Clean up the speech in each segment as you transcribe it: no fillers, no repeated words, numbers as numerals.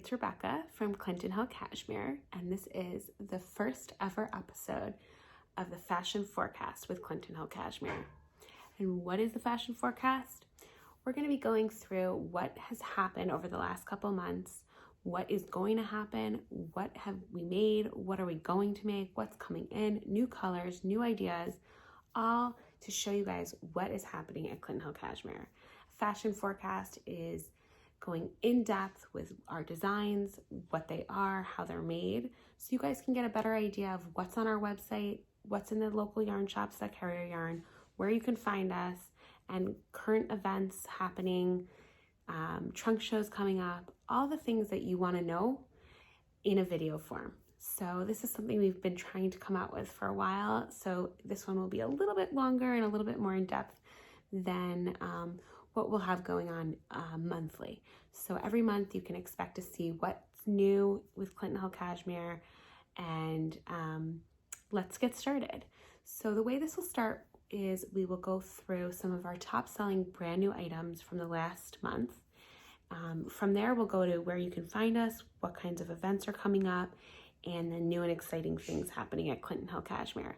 it's Rebecca from Clinton Hill Cashmere, and this is the first ever episode of the Fashion Forecast with Clinton Hill Cashmere. And what is the Fashion Forecast? We're going to be going through what has happened over the last couple months, what is going to happen, what have we made, what are we going to make, what's coming in, new colors, new ideas, all to show you guys what is happening at Clinton Hill Cashmere. Fashion Forecast is going in depth with our designs, what they are, how they're made, so you guys can get a better idea of what's on our website, what's in the local yarn shops that carry our yarn, where you can find us, and current events happening, trunk shows coming up, all the things that you want to know in a video form. So this is something we've been trying to come out with for a while. So this one will be a little bit longer and a little bit more in depth than what we'll have going on monthly. So every month you can expect to see what's new with Clinton Hill Cashmere, and let's get started. So the way this will start is we will go through some of our top selling brand new items from the last month. From there, we'll go to where you can find us, what kinds of events are coming up, and the new and exciting things happening at Clinton Hill Cashmere.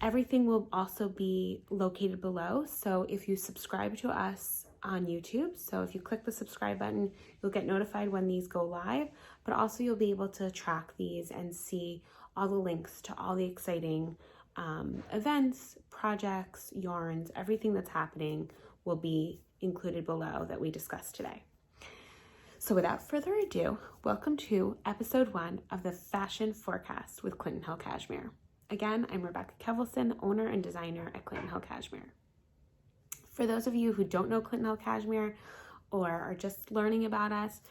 Everything will also be located below. So if you subscribe to us on YouTube, so if you click the subscribe button, you'll get notified when these go live, but also you'll be able to track these and see all the links to all the exciting events, projects, yarns, everything that's happening will be included below that we discussed today. So without further ado, welcome to episode 1 of the Fashion Forecast with Clinton Hill Cashmere. Again, I'm Rebecca Kevelson, owner and designer at Clinton Hill Cashmere. For those of you who don't know Clinton Hill Cashmere or are just learning about us,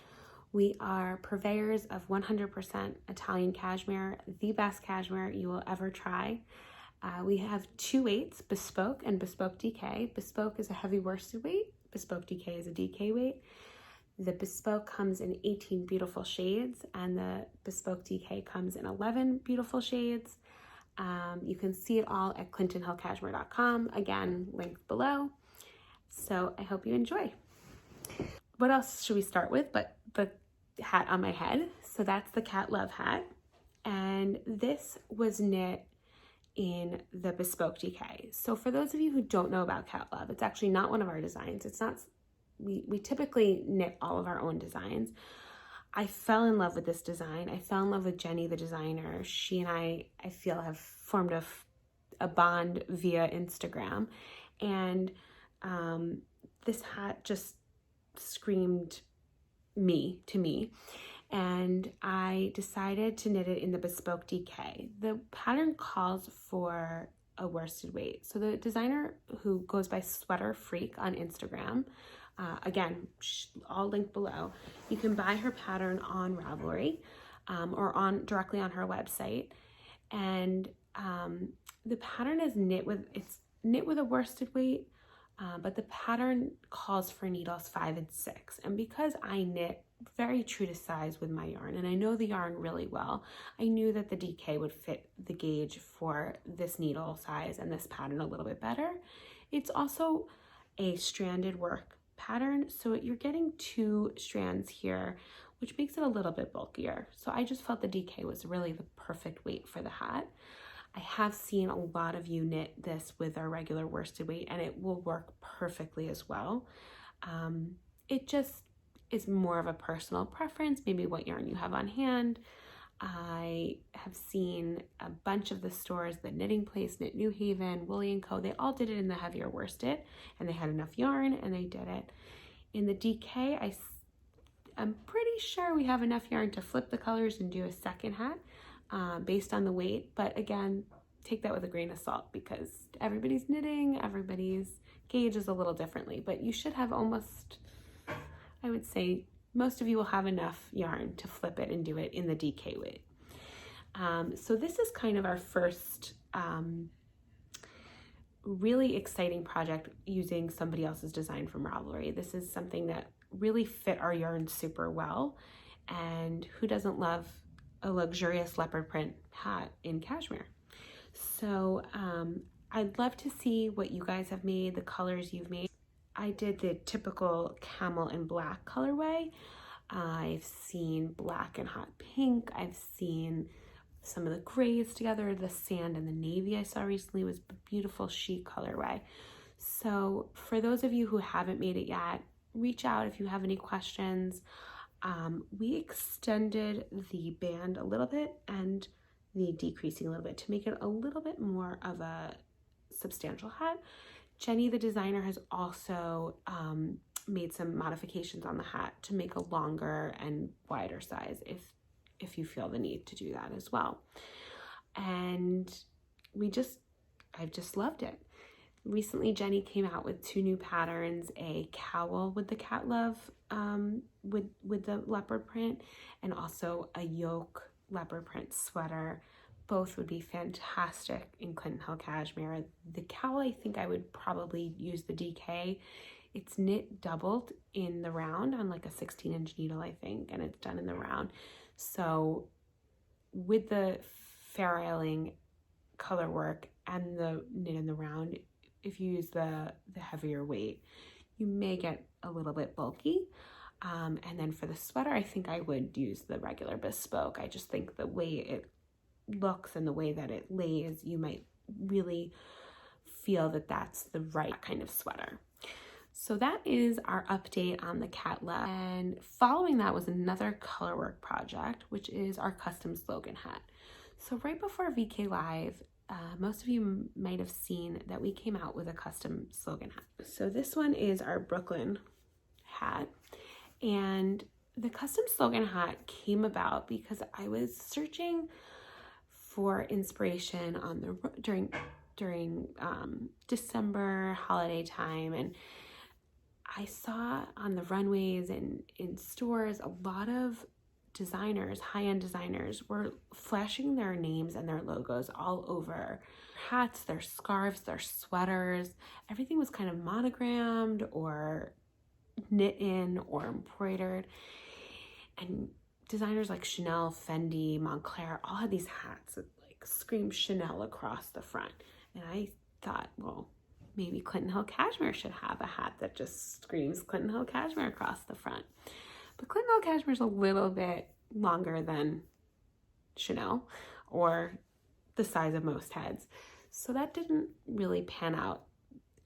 we are purveyors of 100% Italian cashmere, the best cashmere you will ever try. We have 2 weights, Bespoke and Bespoke DK. Bespoke is a heavy worsted weight. Bespoke DK is a DK weight. The Bespoke comes in 18 beautiful shades, and the Bespoke DK comes in 11 beautiful shades. You can see it all at clintonhillcashmere.com. Again, linked below. So I hope you enjoy. What else should we start with but the hat on my head? So that's the Cat Love hat. And this was knit in the Bespoke DK. So for those of you who don't know about Cat Love, it's actually not one of our designs. It's not, we typically knit all of our own designs. I fell in love with this design. I fell in love with Jenny, the designer. She and I feel, have formed a bond via Instagram. And this hat just screamed to me. And I decided to knit it in the Bespoke DK. The pattern calls for a worsted weight. So the designer, who goes by Sweater Freak on Instagram, again, all linked below. You can buy her pattern on Ravelry or directly on her website. And the pattern is knit with a worsted weight, but the pattern calls for needles 5 and 6. And because I knit very true to size with my yarn, and I know the yarn really well, I knew that the DK would fit the gauge for this needle size and this pattern a little bit better. It's also a stranded work pattern, so you're getting 2 strands here, which makes it a little bit bulkier. So I just felt the DK was really the perfect weight for the hat. I have seen a lot of you knit this with our regular worsted weight, and it will work perfectly as well. It just is more of a personal preference, maybe what yarn you have on hand. I have seen a bunch of the stores, the Knitting Place, Knit New Haven, Woolly & Co. They all did it in the heavier worsted, and they had enough yarn, and they did it. In the DK, I'm pretty sure we have enough yarn to flip the colors and do a second hat based on the weight. But again, take that with a grain of salt because everybody's knitting, everybody's gauge is a little differently. But you should have almost, I would say, most of you will have enough yarn to flip it and do it in the DK weight. So this is kind of our first really exciting project using somebody else's design from Ravelry. This is something that really fit our yarn super well. And who doesn't love a luxurious leopard print hat in cashmere? So I'd love to see what you guys have made, the colors you've made. I did the typical camel and black colorway. I've seen black and hot pink. I've seen some of the grays together. The sand and the navy I saw recently was a beautiful chic colorway. So for those of you who haven't made it yet, reach out if you have any questions. We extended the band a little bit and the decreasing a little bit to make it a little bit more of a substantial hat. Jenny, the designer, has also made some modifications on the hat to make a longer and wider size if you feel the need to do that as well. And I've just loved it. Recently, Jenny came out with 2 new patterns, a cowl with the cat love with the leopard print, and also a yoke leopard print sweater. Both would be fantastic in Clinton Hill Cashmere. The cowl, I think I would probably use the DK. It's knit doubled in the round on like a 16-inch needle, I think, and it's done in the round. So with the Fair Isling color work and the knit in the round, if you use the heavier weight, you may get a little bit bulky. And then for the sweater, I think I would use the regular Bespoke. I just think the way it looks and the way that it lays, you might really feel that that's the right kind of sweater. So that is our update on the cat love. And following that was another color work project, which is our custom slogan hat. So right before VK Live, most of you might have seen that we came out with a custom slogan hat. So this one is our Brooklyn hat. And the custom slogan hat came about because I was searching for inspiration on the during December holiday time, and I saw on the runways and in stores a lot of designers, high-end designers, were flashing their names and their logos all over hats, their scarves, their sweaters. Everything was kind of monogrammed or knit in or embroidered. And designers like Chanel, Fendi, Montclair all had these hats that like scream Chanel across the front. And I thought, well, maybe Clinton Hill Cashmere should have a hat that just screams Clinton Hill Cashmere across the front. But Clinton Hill Cashmere is a little bit longer than Chanel or the size of most heads. So that didn't really pan out.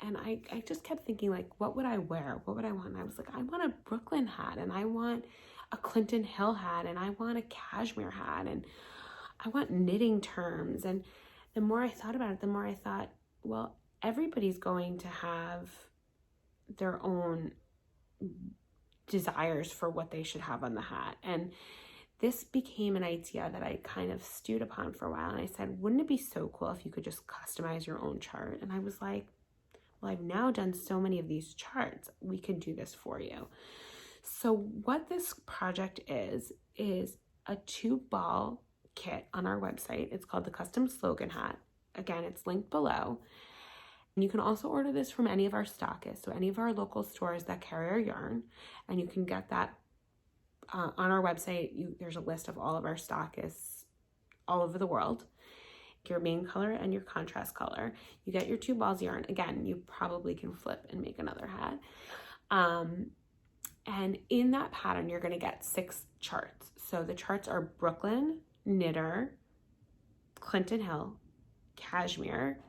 And I just kept thinking, like, what would I wear? What would I want? And I was like, I want a Brooklyn hat, and I want a Clinton Hill hat, and I want a cashmere hat, and I want knitting terms. And the more I thought about it, the more I thought, well, everybody's going to have their own desires for what they should have on the hat. And this became an idea that I kind of stewed upon for a while. And I said, wouldn't it be so cool if you could just customize your own chart? And I was like, well, I've now done so many of these charts. We can do this for you. So what this project is a 2-ball kit on our website. It's called the Custom Slogan Hat. Again, it's linked below. And you can also order this from any of our stockists, so any of our local stores that carry our yarn, and you can get that on our website. There's a list of all of our stockists all over the world. Your main color and your contrast color. You get your 2 balls yarn. Again, you probably can flip and make another hat. And in that pattern, you're going to get 6 charts. So the charts are Brooklyn, Knitter, Clinton Hill, Cashmere,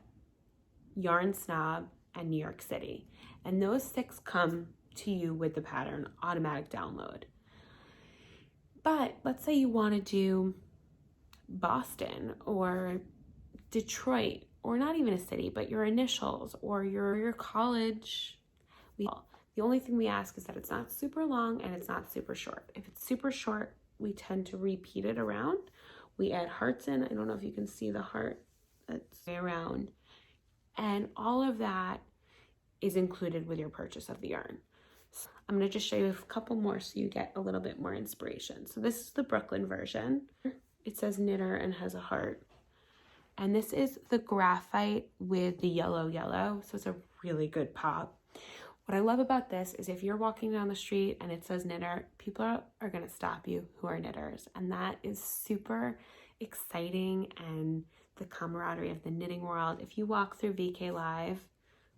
Yarn Snob, and New York City. And those 6 come to you with the pattern automatic download. But let's say you want to do Boston or Detroit, or not even a city, but your initials or your college. The only thing we ask is that it's not super long and it's not super short. If it's super short, we tend to repeat it around. We add hearts in. I don't know if you can see the heart that's around. And all of that is included with your purchase of the yarn. So I'm going to just show you a couple more so you get a little bit more inspiration. So this is the Brooklyn version. It says knitter and has a heart. And this is the graphite with the yellow. So it's a really good pop. What I love about this is if you're walking down the street and it says knitter, people are going to stop you who are knitters. And that is super exciting, and the camaraderie of the knitting world. If you walk through VK Live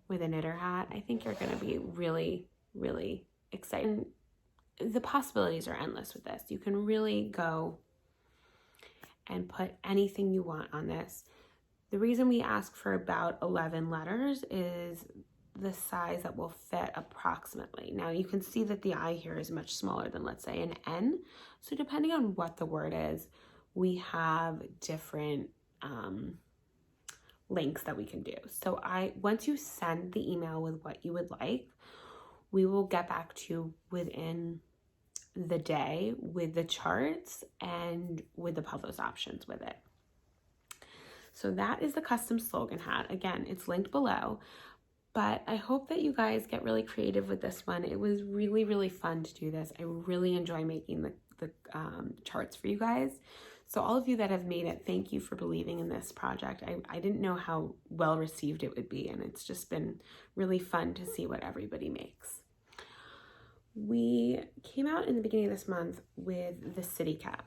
with a knitter hat, I think you're going to be really, really excited. the possibilities are endless with this. You can really go and put anything you want on this. The reason we ask for about 11 letters is the size that will fit approximately. Now you can see that the I here is much smaller than, let's say, an N. So depending on what the word is, we have different links that we can do. So once you send the email with what you would like, we will get back to you within the day with the charts and with the publish options with it. So that is the custom slogan hat. Again, it's linked below, but I hope that you guys get really creative with this one. It was really, really fun to do this. I really enjoy making the charts for you guys. So all of you that have made it, thank you for believing in this project. I didn't know how well received it would be, and it's just been really fun to see what everybody makes. We came out in the beginning of this month with the city cap.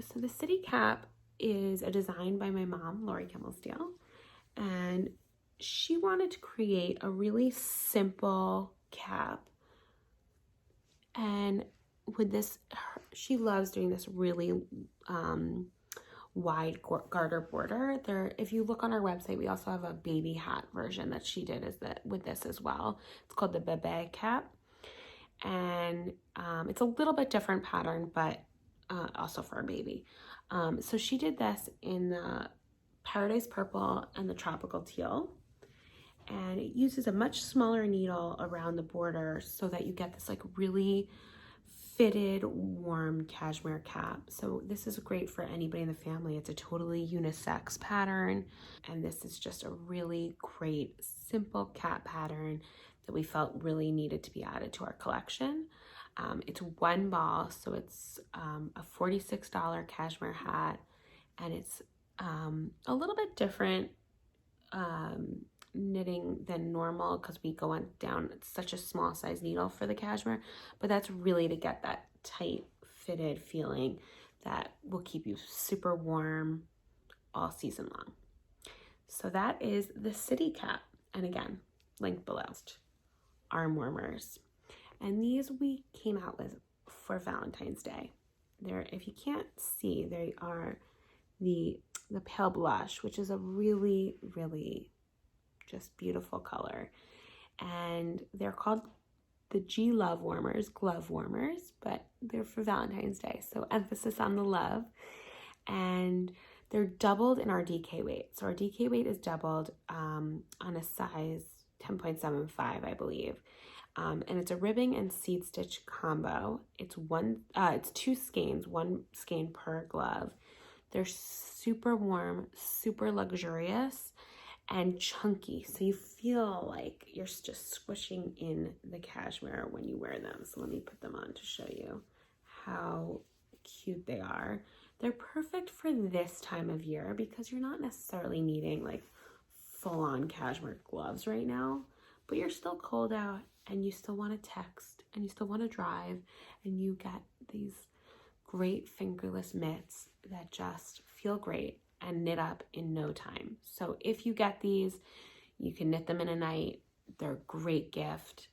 So the city cap is a design by my mom, Lori Kimmelsteele, and she wanted to create a really simple cap. And with this, she loves doing this really wide garter border. If you look on our website, we also have a baby hat version that she did with this as well. It's called the bebe cap. And it's a little bit different pattern, but also for a baby. So she did this in the Paradise Purple and the Tropical Teal. And it uses a much smaller needle around the border so that you get this like really fitted, warm cashmere cap. So this is great for anybody in the family. It's a totally unisex pattern. And this is just a really great, simple cap pattern that we felt really needed to be added to our collection. It's one ball, so it's a $46 cashmere hat, and it's a little bit different knitting than normal because we go down such a small size needle for the cashmere, but that's really to get that tight fitted feeling that will keep you super warm all season long. So that is the city cap, and again, linked below. Arm warmers, and these we came out with for Valentine's Day. If you can't see, they are the pale blush, which is a really, really just beautiful color, and they're called the G Love Warmers, glove warmers, but they're for Valentine's Day, so emphasis on the love. And they're doubled in our DK weight, so our DK weight is doubled on a size 10.75, I believe. And it's a ribbing and seed stitch combo. It's two skeins, one skein per glove. They're super warm, super luxurious, and chunky. So you feel like you're just squishing in the cashmere when you wear them. So let me put them on to show you how cute they are. They're perfect for this time of year because you're not necessarily needing like full-on cashmere gloves right now, but you're still cold out and you still want to text and you still want to drive, and you get these great fingerless mitts that just feel great and knit up in no time. So if you get these, you can knit them in a night. They're a great gift,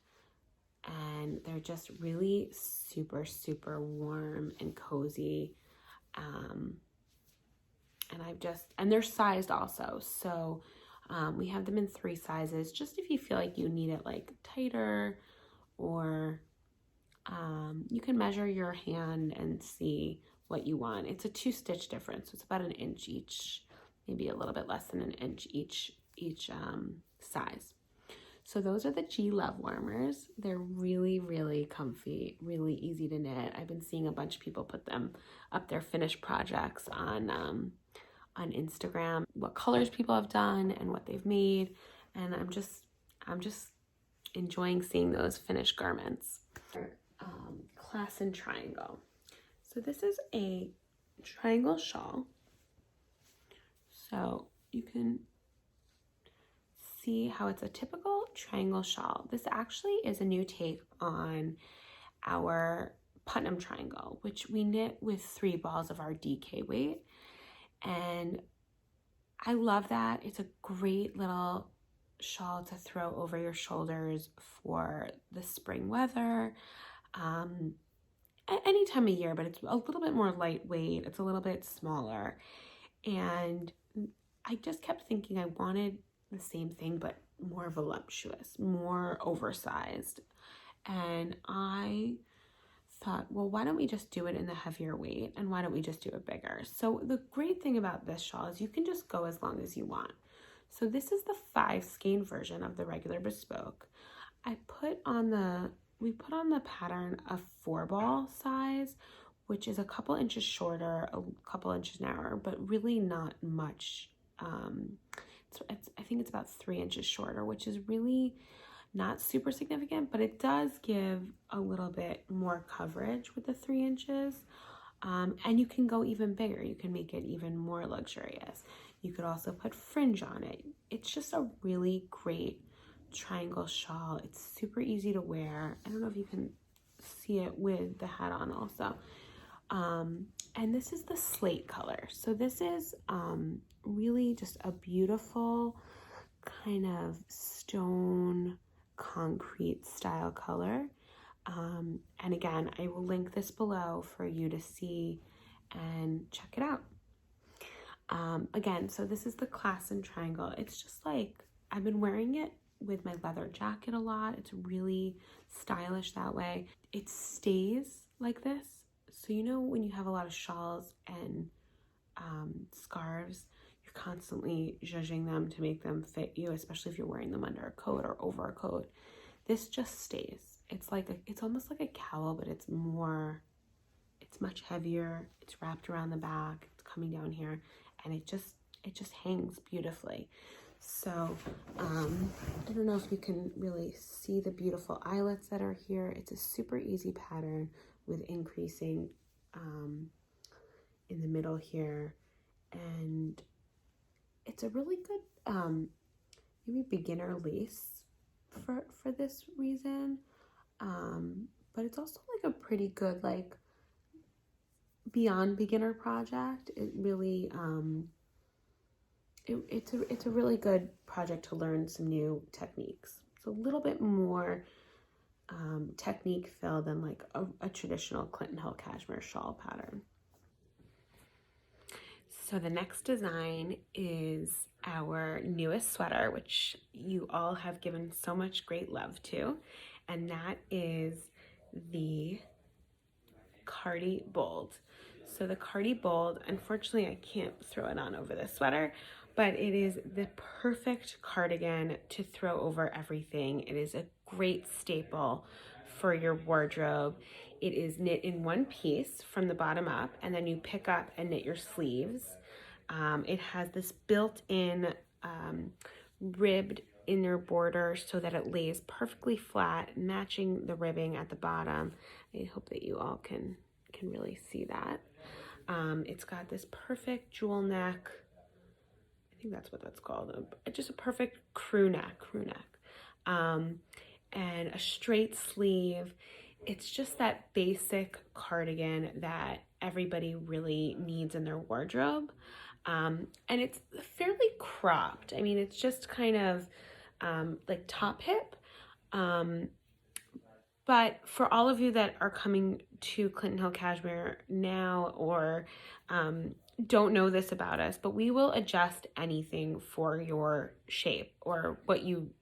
and they're just really super, super warm and cozy. And they're sized also. So we have them in 3 sizes, just if you feel like you need it like tighter, or you can measure your hand and see what you want. It's a 2-stitch difference, so it's about an inch each, maybe a little bit less than an inch each size. So those are the G Love Warmers. They're really, really comfy, really easy to knit. I've been seeing a bunch of people put them up their finished projects on Instagram, what colors people have done and what they've made, and I'm just enjoying seeing those finished garments. Classon Triangle. So this is a triangle shawl. So you can see how it's a typical triangle shawl. This actually is a new take on our Putnam triangle, which we knit with 3 balls of our DK weight. And I love that. It's a great little shawl to throw over your shoulders for the spring weather. at any time of year, but it's a little bit more lightweight. It's a little bit smaller. And I just kept thinking I wanted the same thing, but more voluptuous, more oversized. And I thought, well, why don't we just do it in the heavier weight, and why don't we just do it bigger? So the great thing about this shawl is you can just go as long as you want. So this is the 5 skein version of the regular Bespoke. We put on the pattern a 4-ball size, which is a couple inches shorter, a couple inches narrower, but really not much. I think it's about 3 inches shorter, which is really not super significant, but it does give a little bit more coverage with the 3 inches. And you can go even bigger. You can make it even more luxurious. You could also put fringe on it. It's just a really great triangle shawl. It's super easy to wear. I don't know if you can see it with the hat on also. And this is the slate color. So this is really just a beautiful kind of stone concrete style color. And again, I will link this below for you to see and check it out. Again, so this is the Classon Triangle. It's just like, I've been wearing it with my leather jacket a lot. It's really stylish that way. It stays like this. So you know when you have a lot of shawls and scarves, you're constantly zhuzhing them to make them fit you, especially if you're wearing them under a coat or over a coat. This just stays. It's almost like a cowl, but it's much heavier. It's wrapped around the back. It's coming down here, and it just hangs beautifully. So I don't know if you can really see the beautiful eyelets that are here. It's a super easy pattern with increasing in the middle here, and it's a really good maybe beginner lace for this reason, but it's also like a pretty good like beyond beginner project. It really it's a really good project to learn some new techniques. It's a little bit more technique fill than like a traditional Clinton Hill cashmere shawl pattern. So the next design is our newest sweater, which you all have given so much great love to, and that is the Cardi Bold. So the Cardi Bold, unfortunately I can't throw it on over this sweater, but it is the perfect cardigan to throw over everything. It is a great staple for your wardrobe. It is knit in one piece from the bottom up, and then you pick up and knit your sleeves. It has this built-in ribbed inner border so that it lays perfectly flat, matching the ribbing at the bottom. I hope that you all can really see that. It's got this perfect jewel neck. I think that's what that's called. Just a perfect crew neck. And a straight sleeve. It's just that basic cardigan that everybody really needs in their wardrobe. And it's fairly cropped. I mean, it's just kind of like top hip. But for all of you that are coming to Clinton Hill Cashmere now or don't know this about us, but we will adjust anything for your shape or what you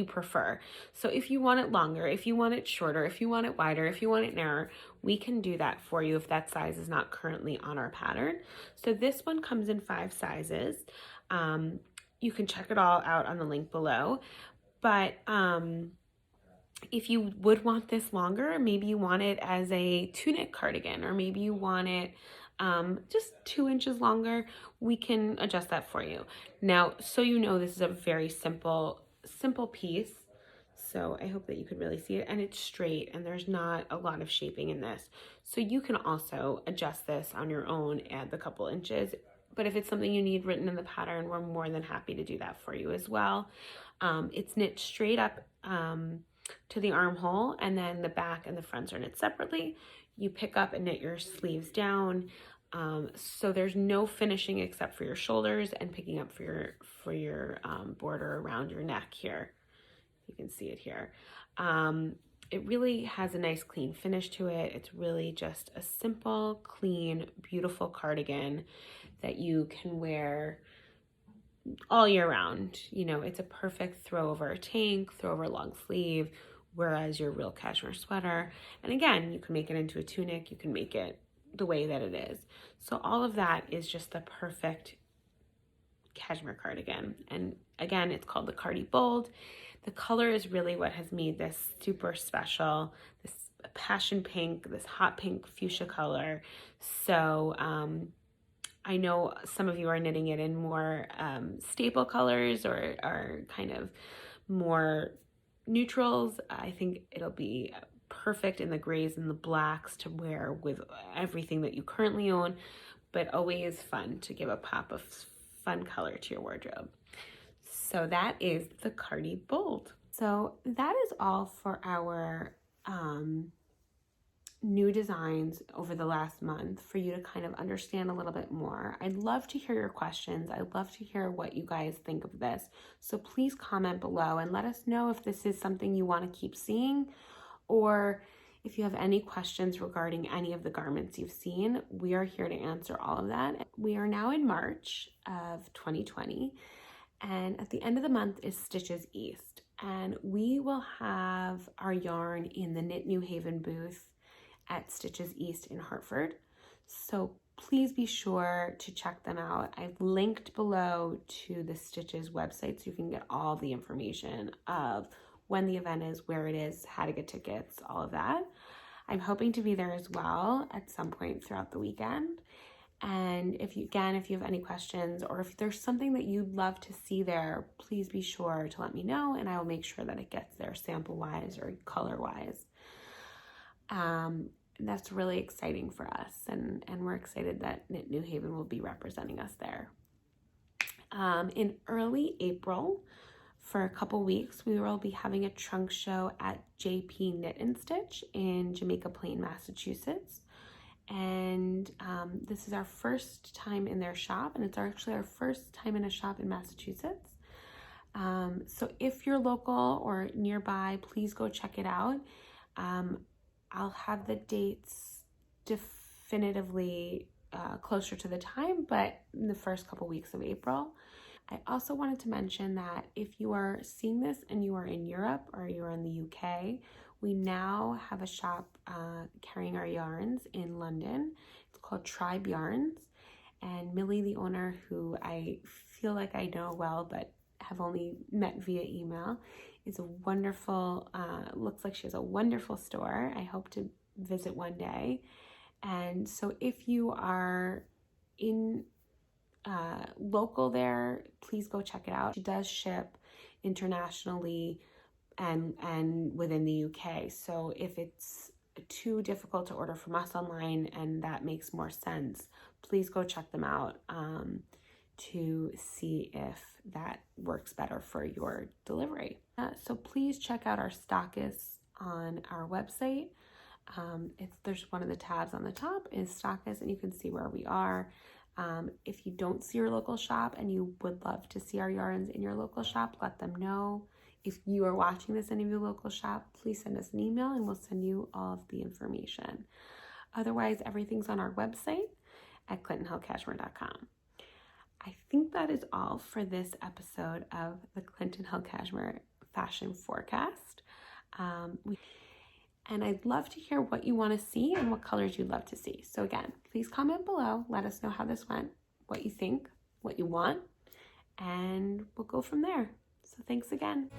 prefer. So if you want it longer, if you want it shorter, if you want it wider, if you want it narrower, we can do that for you if that size is not currently on our pattern. So this one comes in 5 sizes. You can check it all out on the link below. But if you would want this longer, maybe you want it as a tunic cardigan, or maybe you want it just 2 inches longer, we can adjust that for you. Now, so you know, this is a very simple piece. So I hope that you could really see it, and it's straight and there's not a lot of shaping in this. So you can also adjust this on your own, add the couple inches. But if it's something you need written in the pattern, we're more than happy to do that for you as well. It's knit straight up to the armhole, and then the back and the fronts are knit separately. You pick up and knit your sleeves down. So there's no finishing except for your shoulders and picking up for your border around your neck here. You can see it here. it really has a nice clean finish to it. It's really just a simple, clean, beautiful cardigan that you can wear all year round. You know, it's a perfect throw over a tank, throw over a long sleeve, whereas your real cashmere sweater. And again, you can make it into a tunic, you can make it the way that it is. So all of that is just the perfect cashmere cardigan. And again, it's called the Cardi Bold. The color is really what has made this super special. This passion pink, this hot pink fuchsia color. So I know some of you are knitting it in more staple colors or are kind of more neutrals. I think it'll be perfect in the grays and the blacks to wear with everything that you currently own, but always fun to give a pop of fun color to your wardrobe. So that is the Cardi Bold. So that is all for our new designs over the last month for you to kind of understand a little bit more. I'd love to hear your questions. I'd love to hear what you guys think of this. So please comment below and let us know if this is something you want to keep seeing, or if you have any questions regarding any of the garments you've seen. We are here to answer all of that. We are now in March of 2020, and at the end of the month is Stitches East, and we will have our yarn in the Knit New Haven booth at Stitches East in Hartford. So please be sure to check them out. I've linked below to the Stitches website so you can get all the information of when the event is, where it is, how to get tickets, all of that. I'm hoping to be there as well at some point throughout the weekend. And if you have any questions, or if there's something that you'd love to see there, please be sure to let me know, and I will make sure that it gets there sample-wise or color-wise. That's really exciting for us, and we're excited that Knit New Haven will be representing us there. In early April, for a couple weeks, we will be having a trunk show at JP Knit and Stitch in Jamaica Plain, Massachusetts. And this is our first time in their shop, and it's actually our first time in a shop in Massachusetts. So if you're local or nearby, please go check it out. I'll have the dates definitively closer to the time, but in the first couple weeks of April. I also wanted to mention that if you are seeing this and you are in Europe or you are in the UK, we now have a shop carrying our yarns in London. It's called Tribe Yarns, and Millie, the owner, who I feel like I know well but have only met via email, is a wonderful, looks like she has a wonderful store. I hope to visit one day. And so if you are in local there, please go check it out. She does ship internationally and within the UK. So if it's too difficult to order from us online and that makes more sense, please go check them out to see if that works better for your delivery. So please check out our Stockists on our website. There's one of the tabs on the top is Stockists, and you can see where we are. If you don't see your local shop and you would love to see our yarns in your local shop, let them know. If you are watching this in your local shop, please send us an email and we'll send you all of the information. Otherwise, everything's on our website at clintonhillcashmere.com. I think that is all for this episode of the Clinton Hill Cashmere Fashion Forecast. And I'd love to hear what you want to see and what colors you'd love to see. So again, please comment below. Let us know how this went, what you think, what you want, and we'll go from there. So thanks again.